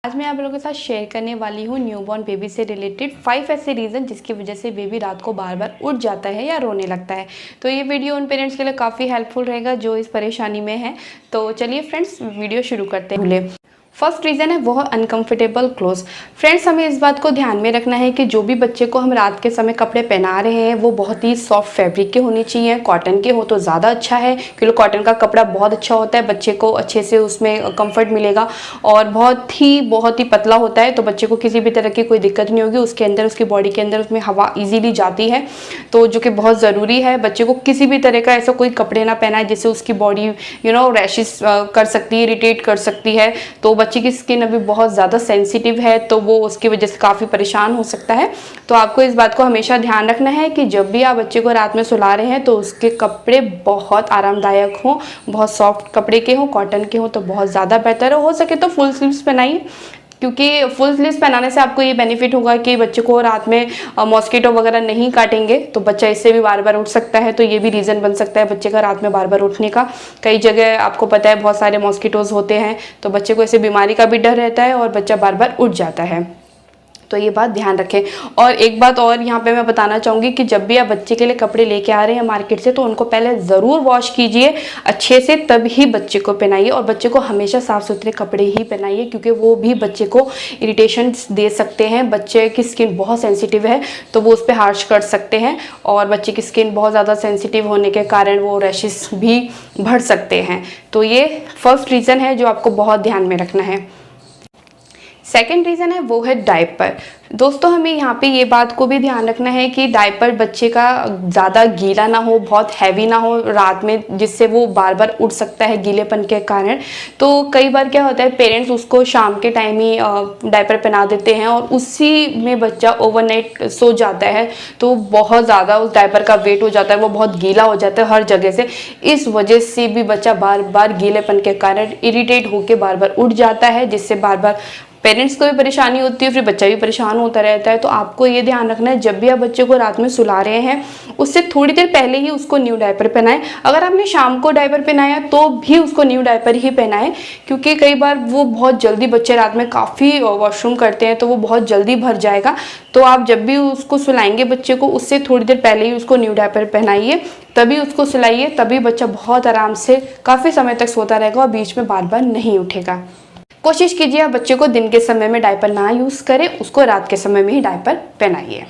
आज मैं आप लोगों के साथ शेयर करने वाली हूँ न्यूबॉर्न बेबी से रिलेटेड 5 ऐसे रीज़न जिसकी वजह से बेबी रात को बार बार उठ जाता है या रोने लगता है। तो ये वीडियो उन पेरेंट्स के लिए काफ़ी हेल्पफुल रहेगा जो इस परेशानी में है। तो चलिए फ्रेंड्स वीडियो शुरू करते हैं। फर्स्ट रीज़न है वो अनकंफर्टेबल क्लोथ्स। फ्रेंड्स, हमें इस बात को ध्यान में रखना है कि जो भी बच्चे को हम रात के समय कपड़े पहना रहे हैं वो बहुत ही सॉफ्ट फैब्रिक के होने चाहिए। कॉटन के हो तो ज़्यादा अच्छा है क्योंकि कॉटन का कपड़ा बहुत अच्छा होता है, बच्चे को अच्छे से उसमें कंफर्ट मिलेगा। और बहुत ही पतला होता है तो बच्चे को किसी भी तरह की कोई दिक्कत नहीं होगी। उसके अंदर, उसकी बॉडी के अंदर उसमें हवा ईजीली जाती है, तो जो कि बहुत ज़रूरी है। बच्चे को किसी भी तरह का ऐसा कोई कपड़े ना पहना है जिससे उसकी बॉडी रैशेस कर सकती है, इरिटेट कर सकती है। तो बच्चे की स्किन अभी बहुत ज़्यादा सेंसिटिव है तो वो उसकी वजह से काफ़ी परेशान हो सकता है। तो आपको इस बात को हमेशा ध्यान रखना है कि जब भी आप बच्चे को रात में सुला रहे हैं तो उसके कपड़े बहुत आरामदायक हों, बहुत सॉफ्ट कपड़े के हों, कॉटन के हों तो बहुत ज़्यादा बेहतर हो सके तो फुल स्लीव्स पहनाइए, क्योंकि फुल स्लीव्स पहनाने से आपको ये बेनिफिट होगा कि बच्चे को रात में मॉस्किटो वगैरह नहीं काटेंगे, तो बच्चा इससे भी बार बार उठ सकता है। तो ये भी रीज़न बन सकता है बच्चे का रात में बार बार उठने का। कई जगह आपको पता है बहुत सारे मॉस्किटोज़ होते हैं तो बच्चे को ऐसे बीमारी का भी डर रहता है और बच्चा बार बार उठ जाता है। तो ये बात ध्यान रखें। और एक बात और यहाँ पे मैं बताना चाहूँगी कि जब भी आप बच्चे के लिए कपड़े लेके आ रहे हैं मार्केट से तो उनको पहले ज़रूर वॉश कीजिए अच्छे से, तभी बच्चे को पहनाइए। और बच्चे को हमेशा साफ़ सुथरे कपड़े ही पहनाइए क्योंकि वो भी बच्चे को इरिटेशन दे सकते हैं। बच्चे की स्किन बहुत सेंसिटिव है तो वो उस पर हार्श कर सकते हैं और बच्चे की स्किन बहुत ज़्यादा सेंसिटिव होने के कारण वो रैशेस भी बढ़ सकते हैं। तो ये फर्स्ट रीज़न है जो आपको बहुत ध्यान में रखना है। सेकेंड रीज़न है वो है डायपर। दोस्तों, हमें यहाँ पे ये बात को भी ध्यान रखना है कि डायपर बच्चे का ज़्यादा गीला ना हो, बहुत हैवी ना हो रात में, जिससे वो बार बार उठ सकता है गीलेपन के कारण। तो कई बार क्या होता है पेरेंट्स उसको शाम के टाइम ही डायपर पहना देते हैं और उसी में बच्चा ओवरनाइट सो जाता है तो बहुत ज़्यादा उस डायपर का वेट हो जाता है, वो बहुत गीला हो जाता है हर जगह से। इस वजह से भी बच्चा बार बार गीलेपन के कारण इरिटेट होकर बार बार उठ जाता है, जिससे बार बार पेरेंट्स को भी परेशानी होती है, फिर बच्चा भी परेशान होता रहता है। तो आपको ये ध्यान रखना है जब भी आप बच्चे को रात में सुला रहे हैं उससे थोड़ी देर पहले ही उसको न्यू डायपर पहनाएं। अगर आपने शाम को डायपर पहनाया तो भी उसको न्यू डायपर ही पहनाएं, क्योंकि कई बार वो बहुत जल्दी, बच्चे रात में काफ़ी वॉशरूम करते हैं तो वो बहुत जल्दी भर जाएगा। तो आप जब भी उसको सुलाएंगे बच्चे को उससे थोड़ी देर पहले ही उसको न्यू डायपर पहनाइए, तभी उसको सुलाइए, तभी बच्चा बहुत आराम से काफ़ी समय तक सोता रहेगा और बीच में बार बार नहीं उठेगा। कोशिश कीजिए आप बच्चे को दिन के समय में डायपर ना यूज़ करें, उसको रात के समय में ही डायपर पहनाइए।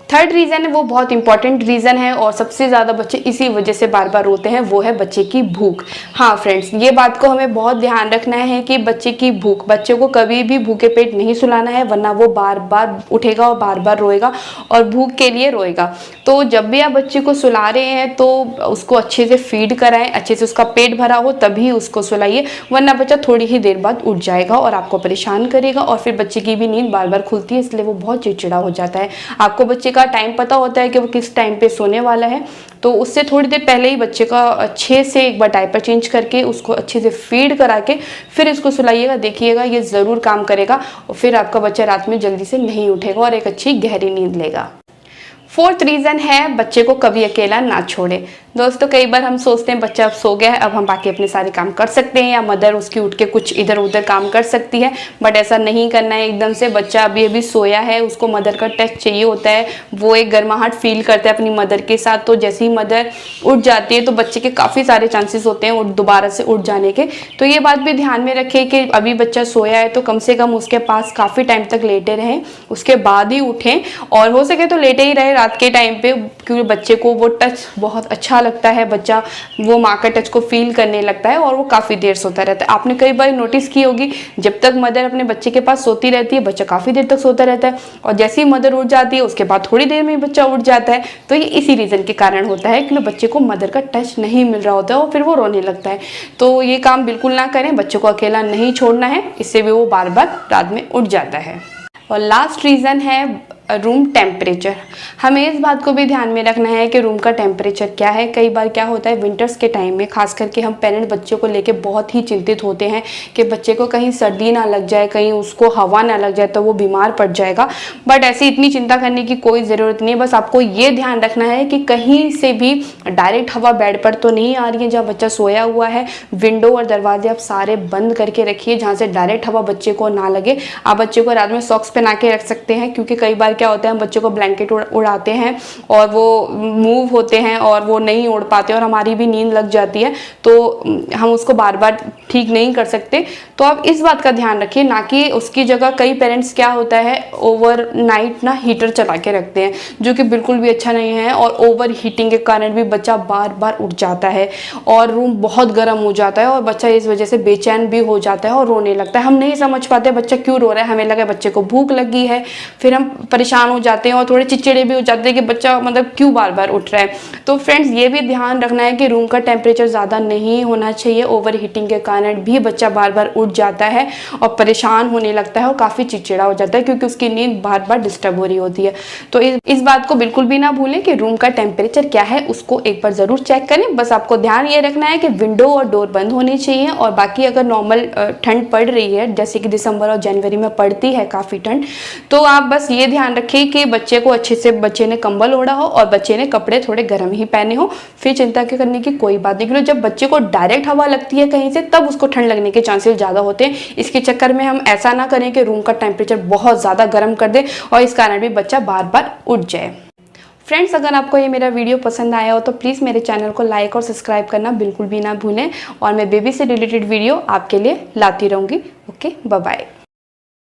थर्ड रीज़न है वो बहुत इंपॉर्टेंट रीज़न है और सबसे ज़्यादा बच्चे इसी वजह से बार बार रोते हैं, वो है बच्चे की भूख। हाँ फ्रेंड्स, ये बात को हमें बहुत ध्यान रखना है कि बच्चे की भूख, बच्चे को कभी भी भूखे पेट नहीं सुलाना है, वरना वो बार बार उठेगा और बार बार रोएगा और भूख के लिए रोएगा। तो जब भी आप बच्चे को सुला रहे हैं तो उसको अच्छे से फीड कराएं, अच्छे से उसका पेट भरा हो तभी उसको सुलाइए, वरना बच्चा थोड़ी ही देर बाद उठ जाएगा और आपको परेशान करेगा और फिर बच्चे की भी नींद बार बार खुलती है, इसलिए वो बहुत चिड़चिड़ा हो जाता है। आपको बच्चे का टाइम पता होता है कि वो किस टाइम पे सोने वाला है, तो उससे थोड़ी देर पहले ही बच्चे का अच्छे से एक बार डायपर चेंज करके उसको अच्छे से फीड करा के फिर इसको सुलाइएगा। देखिएगा ये ज़रूर काम करेगा और फिर आपका बच्चा रात में जल्दी से नहीं उठेगा और एक अच्छी गहरी नींद लेगा। फोर्थ रीज़न है बच्चे को कभी अकेला ना छोड़े। दोस्तों, कई बार हम सोचते हैं बच्चा अब सो गया है, अब हम बाकी अपने सारे काम कर सकते हैं या मदर उसकी उठ के कुछ इधर उधर काम कर सकती है, बट ऐसा नहीं करना है एकदम से। बच्चा अभी सोया है, उसको मदर का टच चाहिए होता है, वो एक गर्माहट फील करता है अपनी मदर के साथ। तो जैसे ही मदर उठ जाती है तो बच्चे के काफ़ी सारे चांसेस होते हैं दोबारा से उठ जाने के। तो ये बात भी ध्यान में रखें कि अभी बच्चा सोया है तो कम से कम उसके पास काफ़ी टाइम तक लेटे रहें, उसके बाद ही उठें। और हो सके तो लेटे ही रहे रात के टाइम पे, क्योंकि बच्चे को वो टच बहुत अच्छा लगता है, बच्चा वो माँ का टच को फील करने लगता है और वो काफ़ी देर सोता रहता है। आपने कई बार नोटिस की होगी जब तक मदर अपने बच्चे के पास सोती रहती है बच्चा काफ़ी देर तक सोता रहता है, और जैसे ही मदर उठ जाती है उसके बाद थोड़ी देर में ही बच्चा उठ जाता है। तो ये इसी रीज़न के कारण होता है कि बच्चे को मदर का टच नहीं मिल रहा होता है और फिर वो रोने लगता है। तो ये काम बिल्कुल ना करें, बच्चे को अकेला नहीं छोड़ना है, इससे भी वो बार बार रात में उठ जाता है। और लास्ट रीज़न है रूम टेम्परेचर। हमें इस बात को भी ध्यान में रखना है कि रूम का टेम्परेचर क्या है। कई बार क्या होता है विंटर्स के टाइम में खास करके हम पेरेंट बच्चों को लेके बहुत ही चिंतित होते हैं कि बच्चे को कहीं सर्दी ना लग जाए, कहीं उसको हवा ना लग जाए तो वो बीमार पड़ जाएगा। बट ऐसी इतनी चिंता करने की कोई ज़रूरत नहीं है। बस आपको ये ध्यान रखना है कि कहीं से भी डायरेक्ट हवा बेड पर तो नहीं आ रही है जहाँ बच्चा सोया हुआ है। विंडो और दरवाजे आप सारे बंद करके रखिए जहाँ से डायरेक्ट हवा बच्चे को ना लगे। आप बच्चे को रात में सॉक्स पहना के रख सकते हैं, क्योंकि कई बार क्या होता है हम बच्चों को ब्लैंकेट उड़ाते हैं और वो मूव होते हैं और वो नहीं उड़ पाते और हमारी भी नींद लग जाती है, तो हम उसको बार बार ठीक नहीं कर सकते। तो आप इस बात का ध्यान रखिए, ना कि उसकी जगह कई पेरेंट्स क्या होता है ओवरनाइट ना हीटर चला के रखते हैं, जो कि बिल्कुल भी अच्छा नहीं है। और ओवर हीटिंग के कारण भी बच्चा बार बार उठ जाता है और रूम बहुत गर्म हो जाता है और बच्चा इस वजह से बेचैन भी हो जाता है और रोने लगता है। हम नहीं समझ पाते बच्चा क्यों रो रहा है, हमें लगा बच्चे को भूख लगी है, फिर हम परेशान हो जाते हैं और थोड़े चिड़चिड़े भी हो जाते हैं कि बच्चा मतलब क्यों बार बार उठ रहा है। तो फ्रेंड्स ये भी ध्यान रखना है कि रूम का टेम्परेचर ज़्यादा नहीं होना चाहिए। ओवर हीटिंग के कारण भी बच्चा बार बार उठ जाता है और परेशान होने लगता है और काफ़ी चिड़चिड़ा हो जाता है, क्योंकि उसकी नींद बार बार डिस्टर्ब हो रही होती है। तो इस बात को बिल्कुल भी ना भूलें कि रूम का टेम्परेचर क्या है, उसको एक बार ज़रूर चेक करें। बस आपको ध्यान ये रखना है कि विंडो और डोर बंद होनी चाहिए। और बाकी अगर नॉर्मल ठंड पड़ रही है जैसे कि दिसंबर और जनवरी में पड़ती है काफ़ी ठंड, तो आप बस ये ध्यान रखिए कि बच्चे को अच्छे से बच्चे ने कंबल ओढ़ा हो और बच्चे ने कपड़े थोड़े गर्म ही पहने हो। फिर चिंता करने की कोई बात नहीं, क्योंकि जब बच्चे को डायरेक्ट हवा लगती है कहीं से तब उसको ठंड लगने के चांसेस ज़्यादा होते हैं। इसके चक्कर में हम ऐसा ना करें कि रूम का टेम्परेचर बहुत ज़्यादा गर्म कर दे और इस कारण भी बच्चा बार बार उठ जाए। फ्रेंड्स अगर आपको ये मेरा वीडियो पसंद आया हो तो प्लीज़ मेरे चैनल को लाइक और सब्सक्राइब करना बिल्कुल भी ना भूलें, और मैं बेबी से रिलेटेड वीडियो आपके लिए लाती रहूँगी। Okay, bye bye.